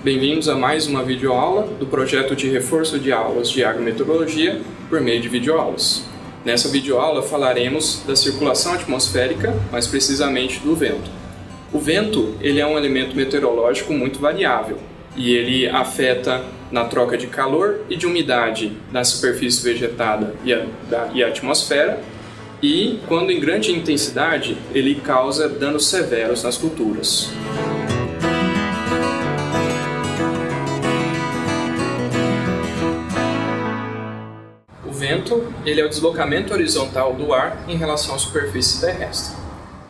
Bem-vindos a mais uma videoaula do projeto de reforço de aulas de agrometeorologia por meio de videoaulas. Nessa videoaula falaremos da circulação atmosférica, mais precisamente do vento. O vento ele é um elemento meteorológico muito variável e ele afeta na troca de calor e de umidade na superfície vegetada e a atmosfera, e, quando em grande intensidade, ele causa danos severos nas culturas. O vento ele é o deslocamento horizontal do ar em relação à superfície terrestre.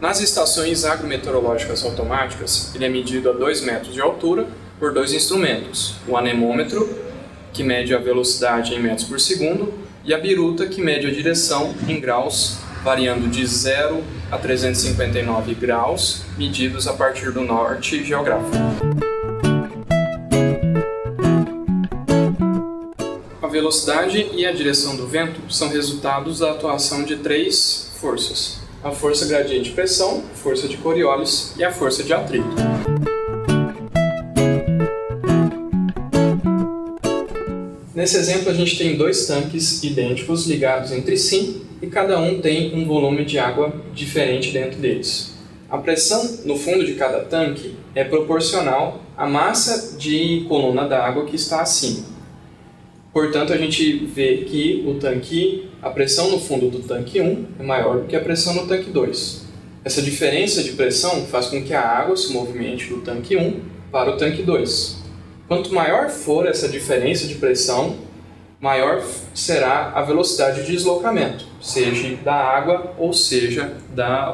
Nas estações agrometeorológicas automáticas, ele é medido a 2 metros de altura por 2 instrumentos, o anemômetro, que mede a velocidade em metros por segundo, e a biruta, que mede a direção em graus, variando de 0 a 359 graus, medidos a partir do norte geográfico. A velocidade e a direção do vento são resultados da atuação de 3 forças: a força gradiente de pressão, a força de Coriolis e a força de atrito. Nesse exemplo, a gente tem 2 tanques idênticos ligados entre si e cada um tem um volume de água diferente dentro deles. A pressão no fundo de cada tanque é proporcional à massa de coluna d'água que está acima. Portanto, a gente vê que a pressão no fundo do tanque 1 é maior do que a pressão no tanque 2. Essa diferença de pressão faz com que a água se movimente do tanque 1 para o tanque 2. Quanto maior for essa diferença de pressão, maior será a velocidade de deslocamento, seja da água ou seja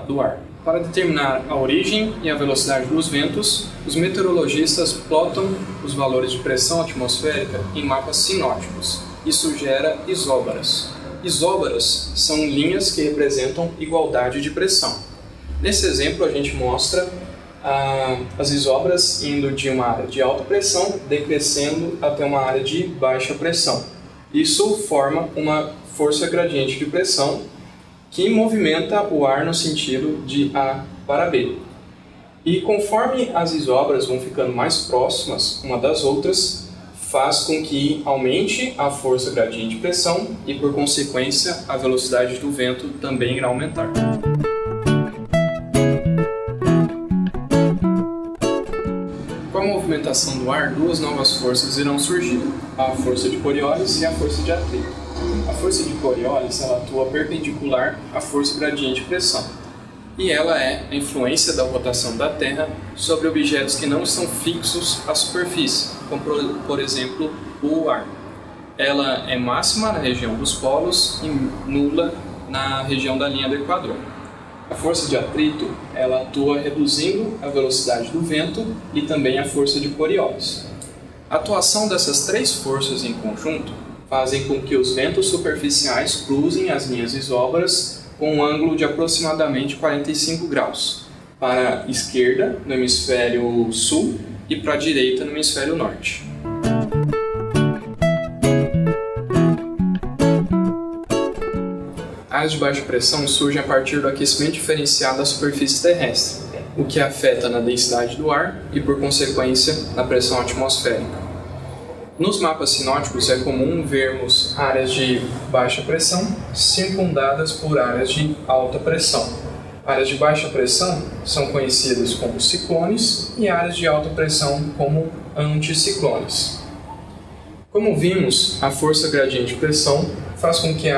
do ar. Para determinar a origem e a velocidade dos ventos, os meteorologistas plotam os valores de pressão atmosférica em mapas sinóticos. Isso gera isóbaras. Isóbaras são linhas que representam igualdade de pressão. Nesse exemplo, a gente mostra as isóbaras indo de uma área de alta pressão decrescendo até uma área de baixa pressão. Isso forma uma força gradiente de pressão que movimenta o ar no sentido de A para B. E conforme as isóbaras vão ficando mais próximas uma das outras, faz com que aumente a força gradiente de pressão e, por consequência, a velocidade do vento também irá aumentar. Com a movimentação do ar, 2 novas forças irão surgir, a força de Coriolis e a força de atrito. A força de Coriolis ela atua perpendicular à força gradiente de pressão, e ela é a influência da rotação da Terra sobre objetos que não estão fixos à superfície, como por exemplo o ar. Ela é máxima na região dos polos e nula na região da linha do Equador. A força de atrito ela atua reduzindo a velocidade do vento e também a força de Coriolis. A atuação dessas 3 forças em conjunto fazem com que os ventos superficiais cruzem as linhas isóbaras com um ângulo de aproximadamente 45 graus, para a esquerda no hemisfério sul e para a direita no hemisfério norte. Áreas de baixa pressão surgem a partir do aquecimento diferenciado da superfície terrestre, o que afeta na densidade do ar e, por consequência, na pressão atmosférica. Nos mapas sinóticos é comum vermos áreas de baixa pressão circundadas por áreas de alta pressão. Áreas de baixa pressão são conhecidas como ciclones e áreas de alta pressão como anticiclones. Como vimos, a força gradiente de pressão faz com que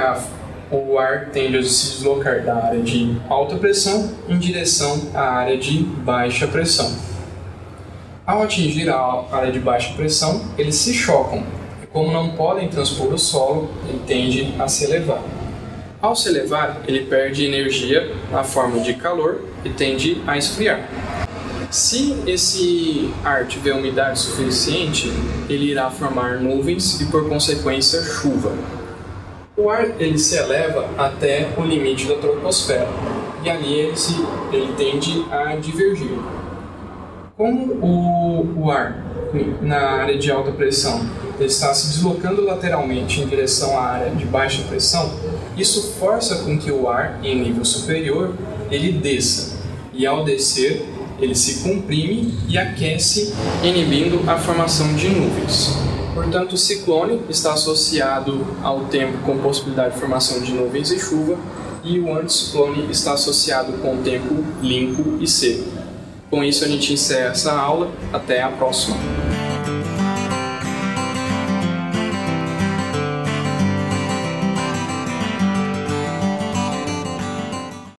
o ar tende a se deslocar da área de alta pressão em direção à área de baixa pressão. Ao atingir a área de baixa pressão, eles se chocam, e como não podem transpor o solo, ele tende a se elevar. Ao se elevar, ele perde energia na forma de calor e tende a esfriar. Se esse ar tiver umidade suficiente, ele irá formar nuvens e, por consequência, chuva. O ar ele se eleva até o limite da troposfera e ali ele tende a divergir. Como o ar na área de alta pressão ele está se deslocando lateralmente em direção à área de baixa pressão, isso força com que o ar em nível superior ele desça, e ao descer ele se comprime e aquece, inibindo a formação de nuvens. Portanto, o ciclone está associado ao tempo com possibilidade de formação de nuvens e chuva, e o anticiclone está associado com o tempo limpo e seco. Com isso, a gente encerra essa aula. Até a próxima!